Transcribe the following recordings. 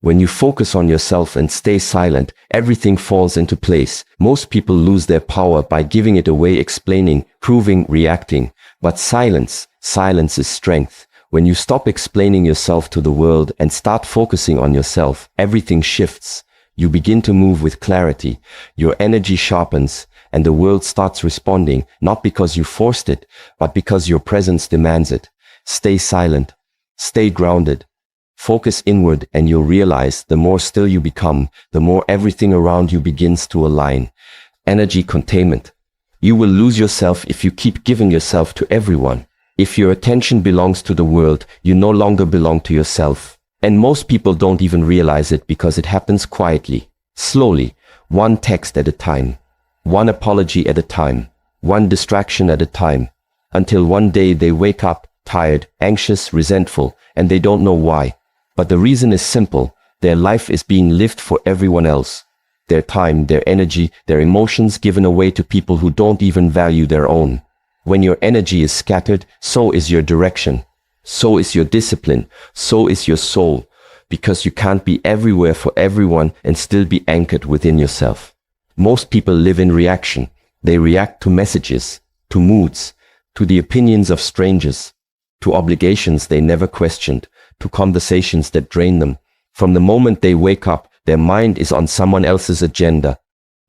When you focus on yourself and stay silent, everything falls into place. Most people lose their power by giving it away, explaining, proving, reacting. But silence is strength. When you stop explaining yourself to the world and start focusing on yourself, everything shifts. You begin to move with clarity. Your energy sharpens, and the world starts responding, not because you forced it, but because your presence demands it. Stay silent. Stay grounded. Focus inward, and you'll realize the more still you become, the more everything around you begins to align. Energy containment. You will lose yourself if you keep giving yourself to everyone. If your attention belongs to the world, you no longer belong to yourself. And most people don't even realize it because it happens quietly, slowly, one text at a time, one apology at a time, one distraction at a time, until one day they wake up, tired, anxious, resentful, and they don't know why. But the reason is simple. Their life is being lived for everyone else. Their time, their energy, their emotions given away to people who don't even value their own. When your energy is scattered, so is your direction. So is your discipline. So is your soul. Because you can't be everywhere for everyone and still be anchored within yourself. Most people live in reaction. They react to messages, to moods, to the opinions of strangers, to obligations they never questioned, to conversations that drain them. From the moment they wake up, their mind is on someone else's agenda.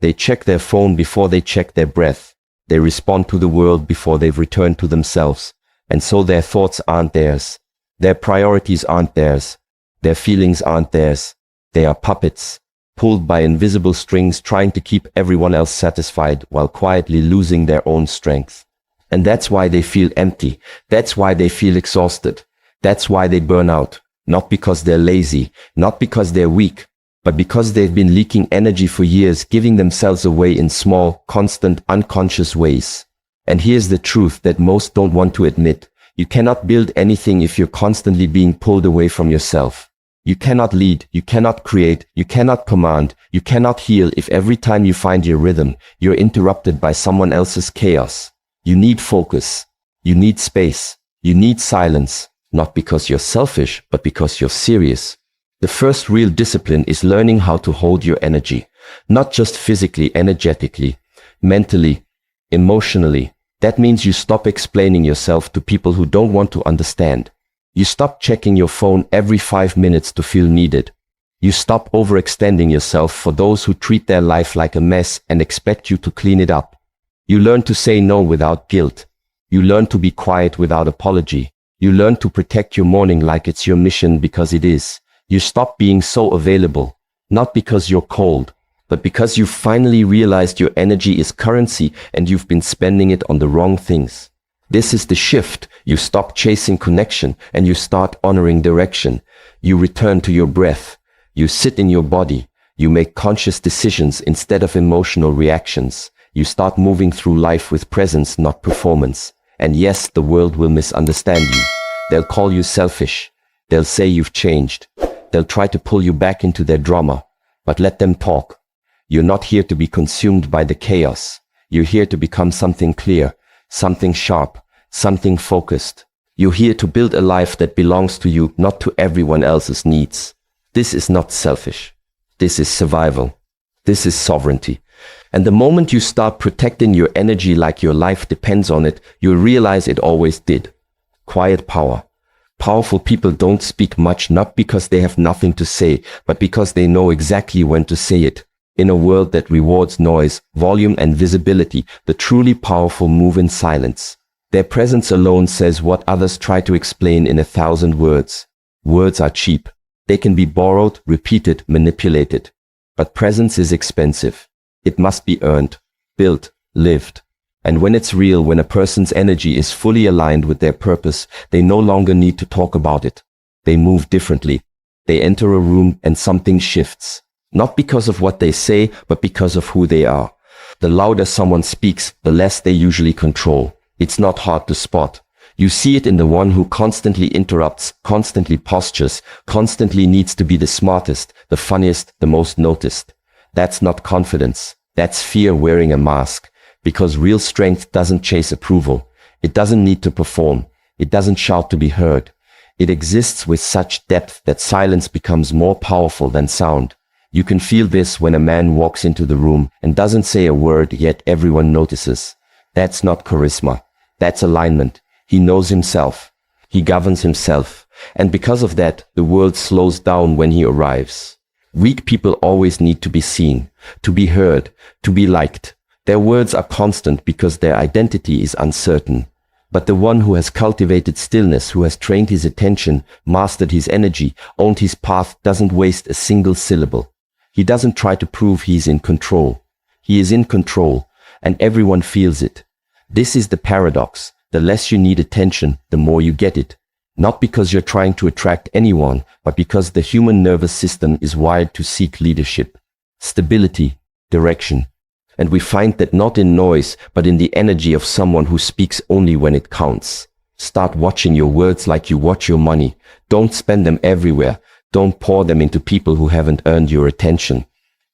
They check their phone before they check their breath. They respond to the world before they've returned to themselves. And so their thoughts aren't theirs. Their priorities aren't theirs. Their feelings aren't theirs. They are puppets, pulled by invisible strings, trying to keep everyone else satisfied while quietly losing their own strength. And that's why they feel empty. That's why they feel exhausted. That's why they burn out. Not because they're lazy, not because they're weak, but because they've been leaking energy for years, giving themselves away in small, constant, unconscious ways. And here's the truth that most don't want to admit. You cannot build anything if you're constantly being pulled away from yourself. You cannot lead, you cannot create, you cannot command, you cannot heal if every time you find your rhythm, you're interrupted by someone else's chaos. You need focus. You need space. You need silence. Not because you're selfish, but because you're serious. The first real discipline is learning how to hold your energy. Not just physically, energetically, mentally, emotionally. That means you stop explaining yourself to people who don't want to understand. You stop checking your phone every 5 minutes to feel needed. You stop overextending yourself for those who treat their life like a mess and expect you to clean it up. You learn to say no without guilt. You learn to be quiet without apology. You learn to protect your morning like it's your mission because it is. You stop being so available, not because you're cold, but because you've finally realized your energy is currency and you've been spending it on the wrong things. This is the shift. You stop chasing connection and you start honoring direction. You return to your breath. You sit in your body. You make conscious decisions instead of emotional reactions. You start moving through life with presence, not performance. And yes, the world will misunderstand you. They'll call you selfish. They'll say you've changed. They'll try to pull you back into their drama. But let them talk. You're not here to be consumed by the chaos. You're here to become something clear, something sharp, something focused. You're here to build a life that belongs to you, not to everyone else's needs. This is not selfish. This is survival. This is sovereignty. And the moment you start protecting your energy like your life depends on it, you'll realize it always did. Quiet power. Powerful people don't speak much, not because they have nothing to say, but because they know exactly when to say it. In a world that rewards noise, volume, and visibility, the truly powerful move in silence. Their presence alone says what others try to explain in 1,000 words. Words are cheap. They can be borrowed, repeated, manipulated. But presence is expensive. It must be earned, built, lived. And when it's real, when a person's energy is fully aligned with their purpose, they no longer need to talk about it. They move differently. They enter a room and something shifts. Not because of what they say, but because of who they are. The louder someone speaks, the less they usually control. It's not hard to spot. You see it in the one who constantly interrupts, constantly postures, constantly needs to be the smartest, the funniest, the most noticed. That's not confidence. That's fear wearing a mask. Because real strength doesn't chase approval. It doesn't need to perform. It doesn't shout to be heard. It exists with such depth that silence becomes more powerful than sound. You can feel this when a man walks into the room and doesn't say a word, yet everyone notices. That's not charisma. That's alignment. He knows himself. He governs himself. And because of that, the world slows down when he arrives. Weak people always need to be seen, to be heard, to be liked. Their words are constant because their identity is uncertain. But the one who has cultivated stillness, who has trained his attention, mastered his energy, owned his path, doesn't waste a single syllable. He doesn't try to prove he's in control. He is in control, and everyone feels it. This is the paradox. The less you need attention, the more you get it. Not because you're trying to attract anyone, but because the human nervous system is wired to seek leadership, stability, direction. And we find that not in noise, but in the energy of someone who speaks only when it counts. Start watching your words like you watch your money. Don't spend them everywhere. Don't pour them into people who haven't earned your attention.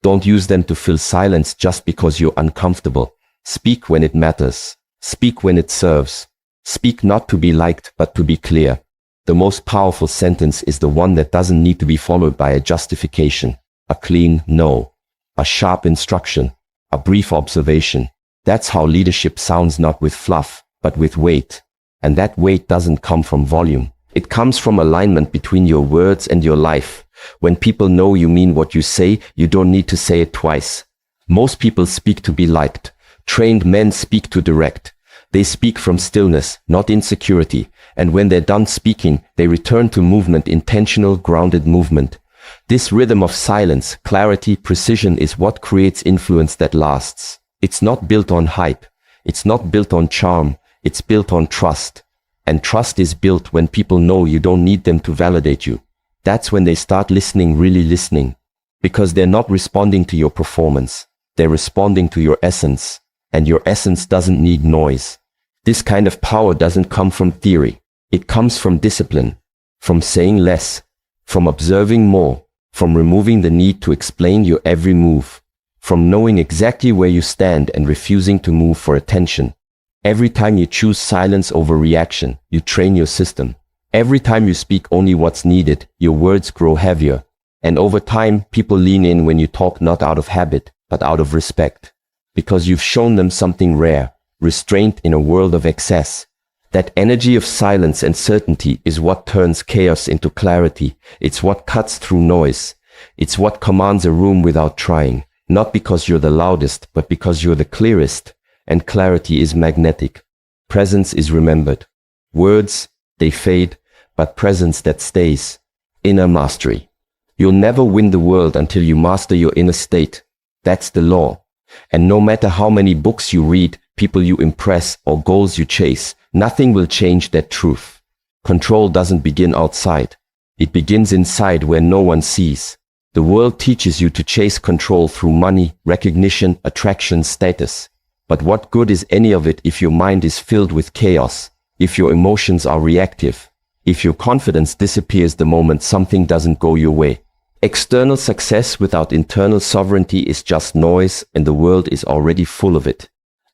Don't use them to fill silence just because you're uncomfortable. Speak when it matters. Speak when it serves. Speak not to be liked, but to be clear. The most powerful sentence is the one that doesn't need to be followed by a justification, a clean no, a sharp instruction, a brief observation. That's how leadership sounds, not with fluff, but with weight. And that weight doesn't come from volume. It comes from alignment between your words and your life. When people know you mean what you say, you don't need to say it twice. Most people speak to be liked. Trained men speak to direct. They speak from stillness, not insecurity. And when they're done speaking, they return to movement, intentional, grounded movement. This rhythm of silence, clarity, precision is what creates influence that lasts. It's not built on hype. It's not built on charm. It's built on trust. And trust is built when people know you don't need them to validate you. That's when they start listening, really listening. Because they're not responding to your performance. They're responding to your essence. And your essence doesn't need noise. This kind of power doesn't come from theory. It comes from discipline, from saying less, from observing more, from removing the need to explain your every move, from knowing exactly where you stand and refusing to move for attention. Every time you choose silence over reaction, you train your system. Every time you speak only what's needed, your words grow heavier. And over time, people lean in when you talk, not out of habit, but out of respect. Because you've shown them something rare, restraint in a world of excess. That energy of silence and certainty is what turns chaos into clarity. It's what cuts through noise. It's what commands a room without trying. Not because you're the loudest, but because you're the clearest. And clarity is magnetic. Presence is remembered. Words, they fade, but presence that stays. Inner mastery. You'll never win the world until you master your inner state. That's the law. And no matter how many books you read, people you impress, or goals you chase, nothing will change that truth. Control doesn't begin outside. It begins inside where no one sees. The world teaches you to chase control through money, recognition, attraction, status. But what good is any of it if your mind is filled with chaos, if your emotions are reactive, if your confidence disappears the moment something doesn't go your way? External success without internal sovereignty is just noise, and the world is already full of it.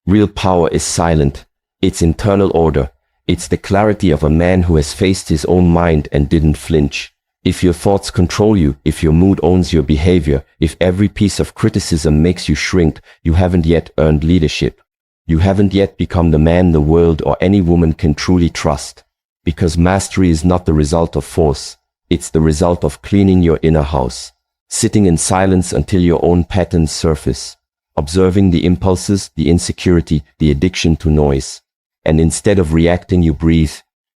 Real power is silent. It's internal order. It's the clarity of a man who has faced his own mind and didn't flinch. If your thoughts control you, if your mood owns your behavior, if every piece of criticism makes you shrink, you haven't yet earned leadership. You haven't yet become the man the world or any woman can truly trust. Because mastery is not the result of force. It's the result of cleaning your inner house. Sitting in silence until your own patterns surface. Observing the impulses, the insecurity, the addiction to noise. And instead of reacting, you breathe.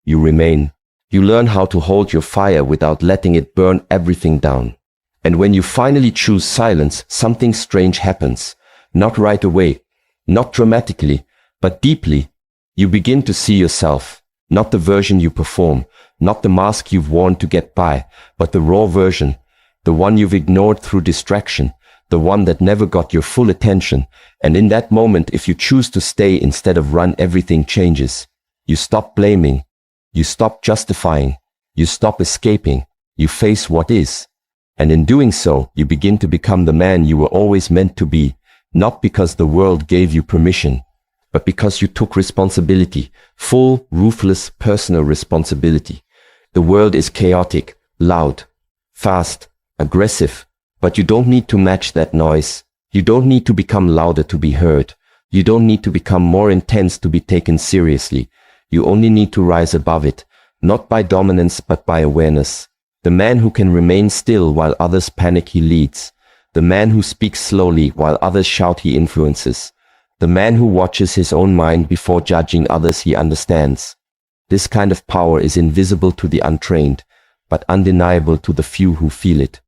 You remain. You learn how to hold your fire without letting it burn everything down. And when you finally choose silence, something strange happens. Not right away, not dramatically, but deeply. You begin to see yourself. Not the version you perform, not the mask you've worn to get by, but the raw version. The one you've ignored through distraction. The one that never got your full attention. And in that moment, if you choose to stay instead of run, everything changes. You stop blaming. You stop justifying. You stop escaping. You face what is. And in doing so, you begin to become the man you were always meant to be, not because the world gave you permission, but because you took responsibility, full, ruthless, personal responsibility. The world is chaotic, loud, fast, aggressive, but you don't need to match that noise. You don't need to become louder to be heard. You don't need to become more intense to be taken seriously. You only need to rise above it, not by dominance but by awareness. The man who can remain still while others panic, he leads. The man who speaks slowly while others shout, he influences. The man who watches his own mind before judging others, he understands. This kind of power is invisible to the untrained, but undeniable to the few who feel it.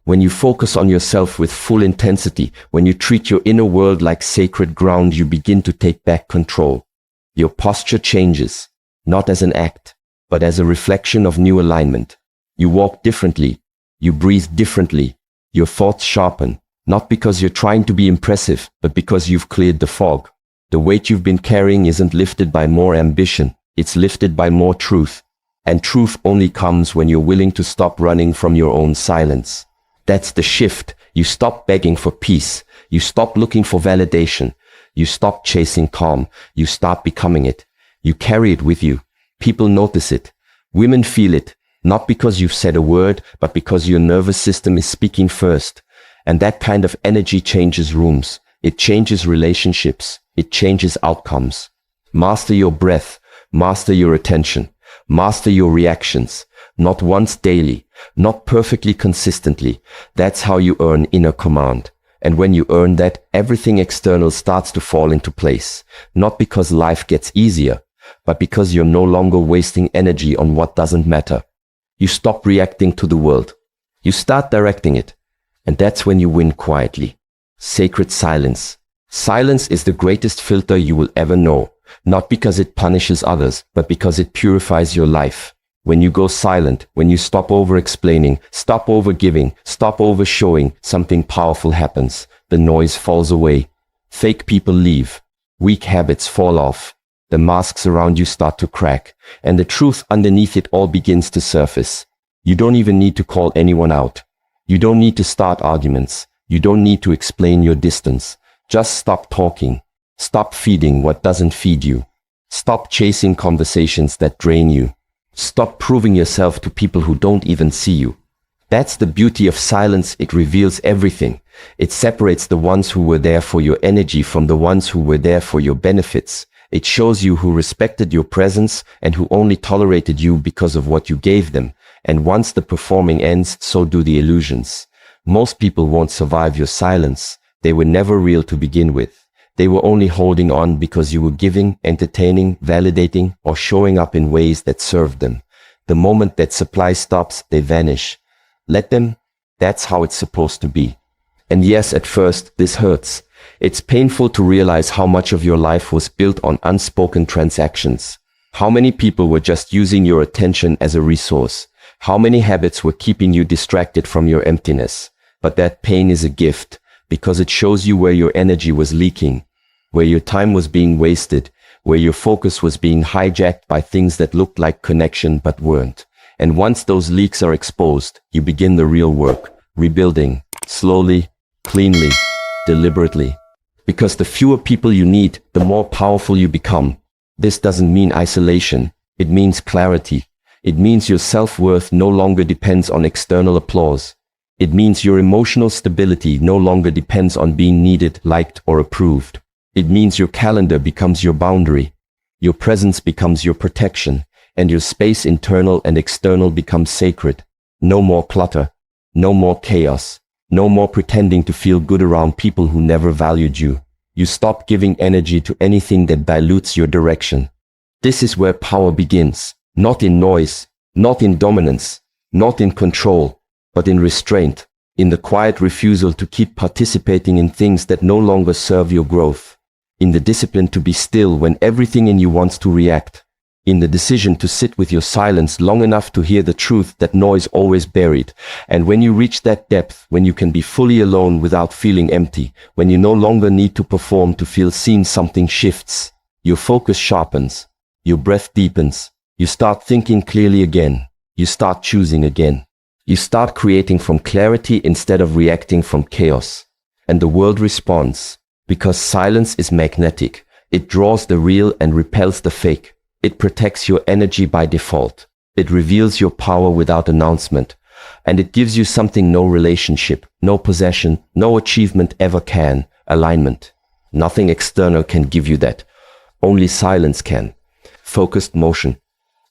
When you focus on yourself with full intensity, when you treat your inner world like sacred ground, you begin to take back control. Your posture changes, not as an act, but as a reflection of new alignment. You walk differently, you breathe differently, your thoughts sharpen, not because you're trying to be impressive, but because you've cleared the fog. The weight you've been carrying isn't lifted by more ambition, it's lifted by more truth. And truth only comes when you're willing to stop running from your own silence. That's the shift. You stop begging for peace. You stop looking for validation. You stop chasing calm. You start becoming it. You carry it with you. People notice it. Women feel it, not because you've said a word, but because your nervous system is speaking first. And that kind of energy changes rooms. It changes relationships. It changes outcomes. Master your breath. Master your attention. Master your reactions. Not once daily. Not perfectly consistently. That's how you earn inner command. And when you earn that, everything external starts to fall into place. Not because life gets easier, but because you're no longer wasting energy on what doesn't matter. You stop reacting to the world. You start directing it. And that's when you win quietly. Sacred silence. Silence is the greatest filter you will ever know. Not because it punishes others, but because it purifies your life. When you go silent, when you stop over-explaining, stop over-giving, stop over-showing, something powerful happens. The noise falls away. Fake people leave. Weak habits fall off. The masks around you start to crack, and the truth underneath it all begins to surface. You don't even need to call anyone out. You don't need to start arguments. You don't need to explain your distance. Just stop talking. Stop feeding what doesn't feed you. Stop chasing conversations that drain you. Stop proving yourself to people who don't even see you. That's the beauty of silence. It reveals everything. It separates the ones who were there for your energy from the ones who were there for your benefits. It shows you who respected your presence and who only tolerated you because of what you gave them. And once the performing ends, so do the illusions. Most people won't survive your silence. They were never real to begin with. They were only holding on because you were giving, entertaining, validating, or showing up in ways that served them. The moment that supply stops, they vanish. Let them. That's how it's supposed to be. And yes, at first, this hurts. It's painful to realize how much of your life was built on unspoken transactions. How many people were just using your attention as a resource? How many habits were keeping you distracted from your emptiness? But that pain is a gift, because it shows you where your energy was leaking, where your time was being wasted, where your focus was being hijacked by things that looked like connection but weren't. And once those leaks are exposed, you begin the real work, rebuilding, slowly, cleanly, deliberately. Because the fewer people you need, the more powerful you become. This doesn't mean isolation. It means clarity. It means your self-worth no longer depends on external applause. It means your emotional stability no longer depends on being needed, liked, or approved. It means your calendar becomes your boundary. Your presence becomes your protection, and your space, internal and external, becomes sacred. No more clutter. No more chaos. No more pretending to feel good around people who never valued you. You stop giving energy to anything that dilutes your direction. This is where power begins. Not in noise, not in dominance, not in control, but in restraint, in the quiet refusal to keep participating in things that no longer serve your growth, in the discipline to be still when everything in you wants to react, in the decision to sit with your silence long enough to hear the truth that noise always buried. And when you reach that depth, when you can be fully alone without feeling empty, when you no longer need to perform to feel seen, something shifts. Your focus sharpens, your breath deepens, you start thinking clearly again, you start choosing again. You start creating from clarity instead of reacting from chaos. And the world responds, because silence is magnetic. It draws the real and repels the fake. It protects your energy by default. It reveals your power without announcement. And it gives you something no relationship, no possession, no achievement ever can: alignment. Nothing external can give you that. Only silence can. Focused motion.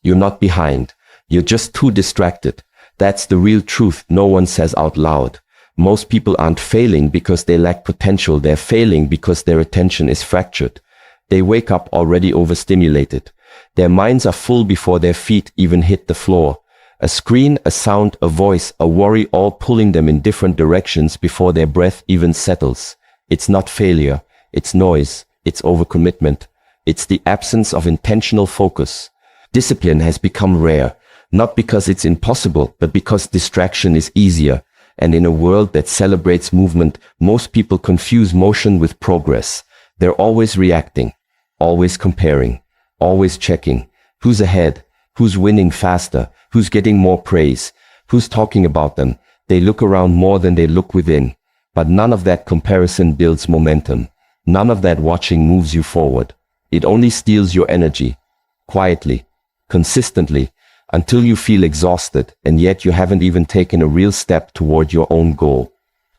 You're not behind. You're just too distracted. That's the real truth no one says out loud. Most people aren't failing because they lack potential. They're failing because their attention is fractured. They wake up already overstimulated. Their minds are full before their feet even hit the floor. A screen, a sound, a voice, a worry, all pulling them in different directions before their breath even settles. It's not failure. It's noise. It's overcommitment. It's the absence of intentional focus. Discipline has become rare, not because it's impossible, but because distraction is easier. And in a world that celebrates movement, most people confuse motion with progress. They're always reacting, always comparing, always checking. Who's ahead? Who's winning faster? Who's getting more praise? Who's talking about them? They look around more than they look within. But none of that comparison builds momentum. None of that watching moves you forward. It only steals your energy. Quietly, consistently, until you feel exhausted, and yet you haven't even taken a real step toward your own goal.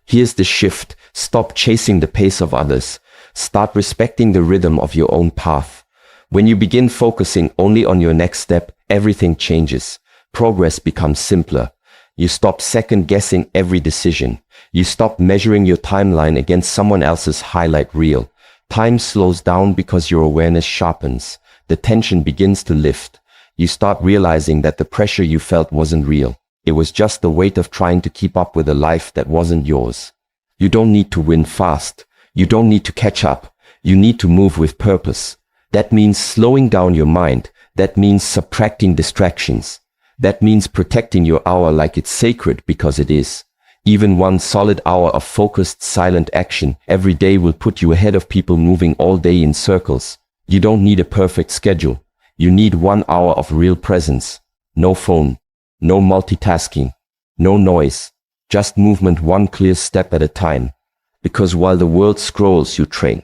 Here's the shift. Stop chasing the pace of others. Start respecting the rhythm of your own path. When you begin focusing only on your next step, everything changes. Progress becomes simpler. You stop second-guessing every decision. You stop measuring your timeline against someone else's highlight reel. Time slows down because your awareness sharpens. The tension begins to lift. You start realizing that the pressure you felt wasn't real. It was just the weight of trying to keep up with a life that wasn't yours. You don't need to win fast. You don't need to catch up. You need to move with purpose. That means slowing down your mind. That means subtracting distractions. That means protecting your hour like it's sacred, because it is. Even one solid hour of focused, silent action every day will put you ahead of people moving all day in circles. You don't need a perfect schedule. You need 1 hour of real presence. No phone, no multitasking, no noise, just movement, one clear step at a time. Because while the world scrolls, you train.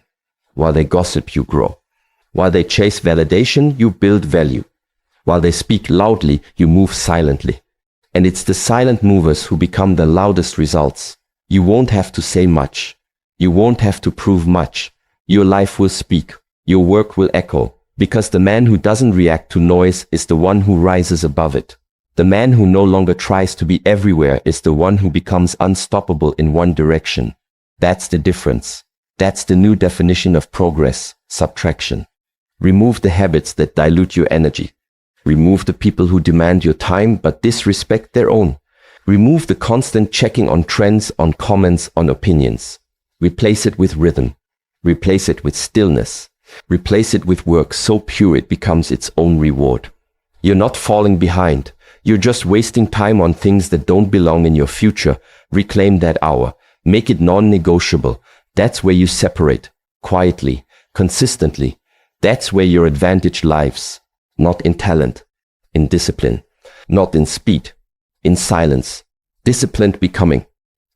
While they gossip, you grow. While they chase validation, you build value. While they speak loudly, you move silently. And it's the silent movers who become the loudest results. You won't have to say much. You won't have to prove much. Your life will speak. Your work will echo. Because the man who doesn't react to noise is the one who rises above it. The man who no longer tries to be everywhere is the one who becomes unstoppable in one direction. That's the difference. That's the new definition of progress: subtraction. Remove the habits that dilute your energy. Remove the people who demand your time but disrespect their own. Remove the constant checking on trends, on comments, on opinions. Replace it with rhythm. Replace it with stillness. Replace it with work so pure it becomes its own reward. You're not falling behind. You're just wasting time on things that don't belong in your future. Reclaim that hour. Make it non-negotiable. That's where you separate. Quietly. Consistently. That's where your advantage lies. Not in talent. In discipline. Not in speed. In silence. Disciplined becoming.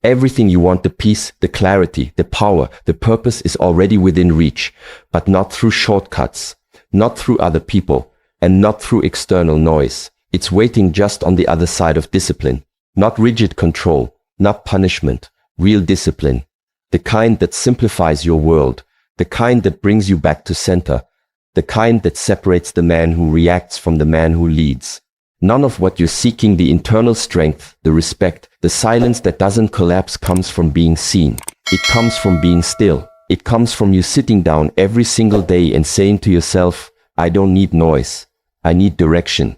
Everything you want, the peace, the clarity, the power, the purpose, is already within reach, but not through shortcuts, not through other people, and not through external noise. It's waiting just on the other side of discipline. Not rigid control, not punishment, real discipline. The kind that simplifies your world, the kind that brings you back to center, the kind that separates the man who reacts from the man who leads. None of what you're seeking, the internal strength, the respect, the silence that doesn't collapse, comes from being seen. It comes from being still. It comes from you sitting down every single day and saying to yourself, I don't need noise. I need direction.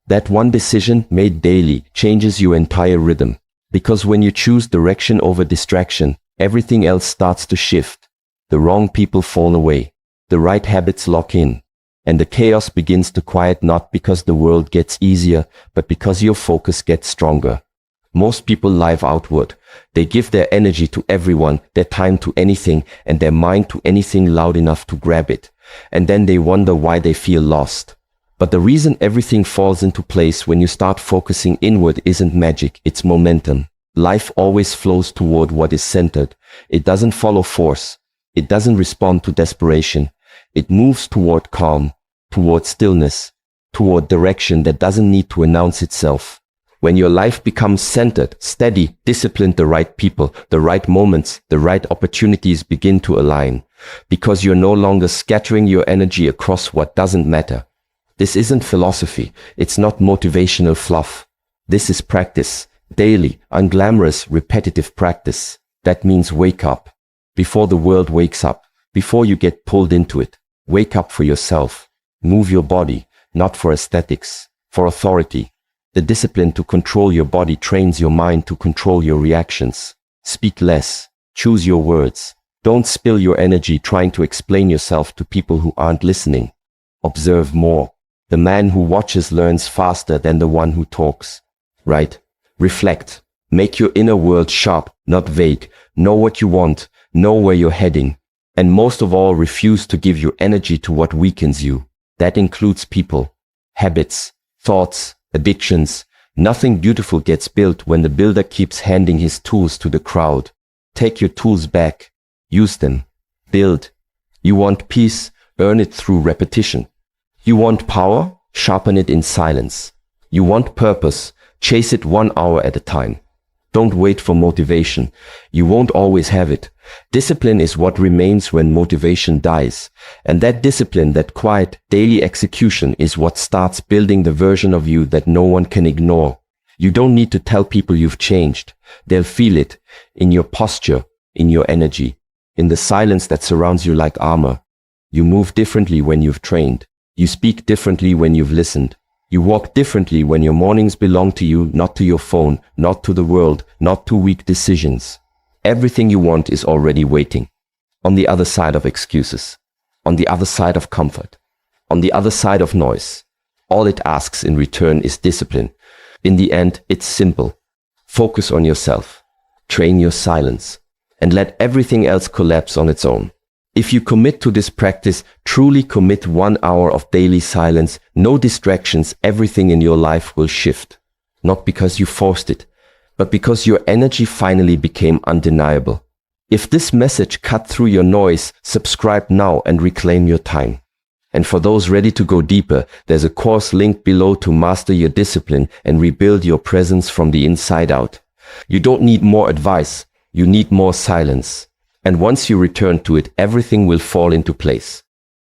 That one decision made daily changes your entire rhythm. Because when you choose direction over distraction, everything else starts to shift. The wrong people fall away. The right habits lock in. And the chaos begins to quiet, not because the world gets easier, but because your focus gets stronger. Most people live outward. They give their energy to everyone, their time to anything, and their mind to anything loud enough to grab it. And then they wonder why they feel lost. But the reason everything falls into place when you start focusing inward isn't magic, it's momentum. Life always flows toward what is centered. It doesn't follow force. It doesn't respond to desperation. It moves toward calm, toward stillness, toward direction that doesn't need to announce itself. When your life becomes centered, steady, disciplined, the right people, the right moments, the right opportunities begin to align. Because you're no longer scattering your energy across what doesn't matter. This isn't philosophy. It's not motivational fluff. This is practice. Daily, unglamorous, repetitive practice. That means wake up. Before the world wakes up. Before you get pulled into it. Wake up for yourself. Move your body, not for aesthetics, for authority. The discipline to control your body trains your mind to control your reactions. Speak less. Choose your words. Don't spill your energy trying to explain yourself to people who aren't listening. Observe more. The man who watches learns faster than the one who talks. Right? Reflect. Make your inner world sharp, not vague. Know what you want. Know where you're heading. And most of all, refuse to give your energy to what weakens you. That includes people, habits, thoughts, addictions. Nothing beautiful gets built when the builder keeps handing his tools to the crowd. Take your tools back. Use them. Build. You want peace? Earn it through repetition. You want power? Sharpen it in silence. You want purpose? Chase it 1 hour at a time. Don't wait for motivation. You won't always have it. Discipline is what remains when motivation dies. And that discipline, that quiet, daily execution is what starts building the version of you that no one can ignore. You don't need to tell people you've changed. They'll feel it in your posture, in your energy, in the silence that surrounds you like armor. You move differently when you've trained. You speak differently when you've listened. You walk differently when your mornings belong to you, not to your phone, not to the world, not to weak decisions. Everything you want is already waiting. On the other side of excuses. On the other side of comfort. On the other side of noise. All it asks in return is discipline. In the end, it's simple. Focus on yourself. Train your silence. And let everything else collapse on its own. If you commit to this practice, truly commit 1 hour of daily silence, no distractions, everything in your life will shift. Not because you forced it, but because your energy finally became undeniable. If this message cut through your noise, subscribe now and reclaim your time. And for those ready to go deeper, there's a course linked below to master your discipline and rebuild your presence from the inside out. You don't need more advice, you need more silence. And once you return to it, everything will fall into place.